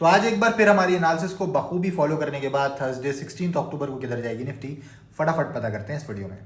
तो आज एक बार फिर हमारी एनालिसिस को बखूबी फॉलो करने के बाद थर्सडे 16 अक्टूबर को किधर जाएगी निफ्टी, फटाफट पता करते हैं इस वीडियो में।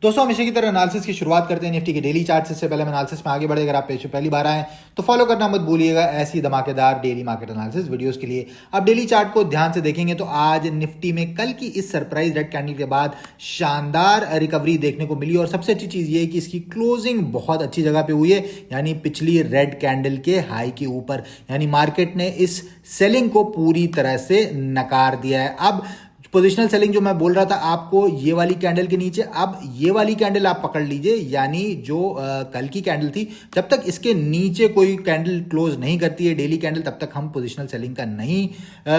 दोस्तों हमेशा की तरह एनालिसिस की शुरुआत करते हैं निफ्टी के डेली चार्ट से। इससे पहले हम एनालिसिस में आगे बढ़े, अगर आप पेज पे पहली बार आए तो फॉलो करना मत भूलिएगा ऐसी धमाकेदार डेली मार्केट एनालिसिस वीडियोस के लिए। अब डेली चार्ट को ध्यान से देखेंगे तो आज निफ्टी में कल की इस सरप्राइज रेड कैंडल के बाद शानदार रिकवरी देखने को मिली और सबसे अच्छी चीज ये है कि इसकी क्लोजिंग बहुत अच्छी जगह पे हुई है, यानी पिछली रेड कैंडल के हाई के ऊपर, यानी मार्केट ने इस सेलिंग को पूरी तरह से नकार दिया है। अब पोजिशनल सेलिंग जो मैं बोल रहा था आपको, ये वाली कैंडल के नीचे अब ये वाली कैंडल आप पकड़ लीजिए, यानी जो कल की कैंडल थी, जब तक इसके नीचे कोई कैंडल क्लोज नहीं करती है डेली कैंडल, तब तक हम पोजिशनल सेलिंग का नहीं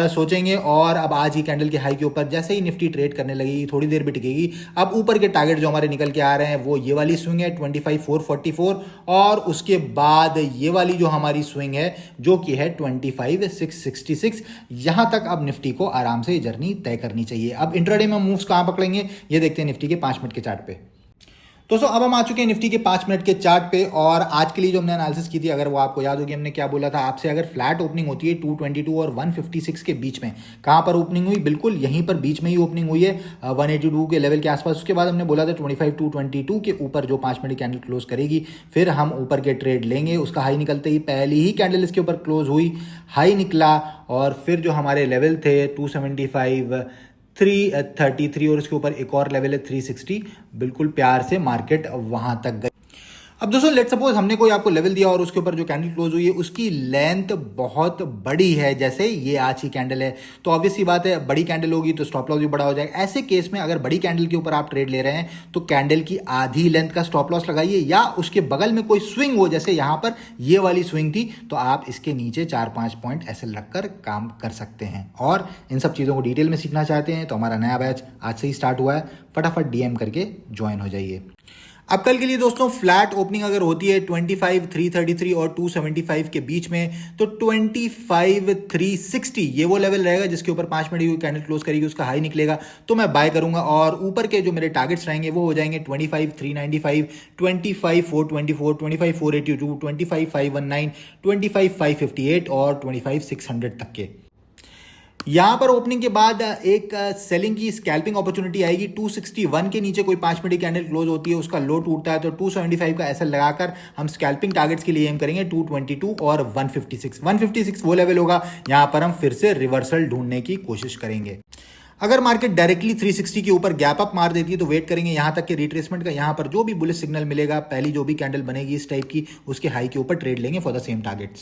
सोचेंगे। और अब आज ही कैंडल के हाई के ऊपर जैसे ही निफ्टी ट्रेड करने लगेगी, थोड़ी देर भी टिकेगी, अब ऊपर के टारगेट जो हमारे निकल के आ रहे हैं वो ये वाली स्विंग है 25,444 और उसके बाद ये वाली जो हमारी स्विंग है जो कि है 25,666। यहां तक अब निफ्टी को आराम से जर्नी तय करनी चाहिए। अब इंट्राडे में मूव्स कहां पकड़ेंगे ये देखते हैं निफ्टी के 5 मिनट के चार्ट पे। दोस्तों अब हम आ चुके हैं निफ्टी के 5 मिनट के चार्ट पे और आज के लिए जो हमने एनालिसिस की थी, अगर वो आपको याद होगी हमने क्या बोला था आपसे, अगर फ्लैट ओपनिंग होती है 222 और 156 के बीच में, कहां पर ओपनिंग हुई, बिल्कुल यहीं पर बीच में ही ओपनिंग हुई है 182 के लेवल के आसपास। उसके बाद हमने बोला था 25,222 के ऊपर जो 5 मिनट कैंडल क्लोज करेगी फिर हम ऊपर के ट्रेड लेंगे। उसका हाई निकलते ही पहली ही कैंडल इसके ऊपर क्लोज हुई, हाई निकला और फिर जो हमारे लेवल थे 275 333 और उसके ऊपर एक और लेवल है 360, बिल्कुल प्यार से मार्केट वहां तक गई। अब दोस्तों लेट सपोज हमने कोई आपको लेवल दिया और उसके ऊपर जो कैंडल क्लोज हुई है उसकी लेंथ बहुत बड़ी है, जैसे ये आज की कैंडल है, तो ऑब्वियस सी बात है बड़ी कैंडल होगी तो स्टॉप लॉस भी बड़ा हो जाएगा। ऐसे केस में अगर बड़ी कैंडल के ऊपर आप ट्रेड ले रहे हैं तो कैंडल की आधी लेंथ का स्टॉप लॉस लगाइए, या उसके बगल में कोई स्विंग हो, जैसे यहां पर ये वाली स्विंग थी, तो आप इसके नीचे 4-5 पॉइंट एसएल रखकर काम कर सकते हैं। और इन सब चीजों को डिटेल में सीखना चाहते हैं तो हमारा नया बैच आज से ही स्टार्ट हुआ है, फटाफट डीएम करके ज्वाइन हो जाइए। अब कल के लिए दोस्तों फ्लैट ओपनिंग अगर होती है 25,333 और 275 के बीच में, तो 25,360 ये वो लेवल रहेगा जिसके ऊपर 5 मिनट की कैंडल क्लोज करेगी, उसका हाई निकलेगा तो मैं बाय करूंगा। और ऊपर के जो मेरे टारगेट्स रहेंगे वो हो जाएंगे 25,395, 25,424, 25,482, 25,519, 25,558 और 25,600 तक के। यहां पर ओपनिंग के बाद एक सेलिंग की स्कैल्पिंग अपॉर्चुनिटी आएगी 261 के नीचे कोई 5 मिनट की कैंडल क्लोज होती है, उसका लो टूटता है तो 275 का एसएल लगाकर हम स्कैल्पिंग टारगेट्स के लिए एम करेंगे 222 और 156 वो लेवल होगा, यहां पर हम फिर से रिवर्सल ढूंढने की कोशिश करेंगे। अगर मार्केट डायरेक्टली 360 के ऊपर गैप अप मार देती है तो वेट करेंगे यहां तक के रिट्रेसमेंट का, यहां पर जो भी बुलिश सिग्नल मिलेगा, पहली जो भी कैंडल बनेगी इस टाइप की, उसके हाई के ऊपर ट्रेड लेंगे फॉर द सेम टारगेट्स।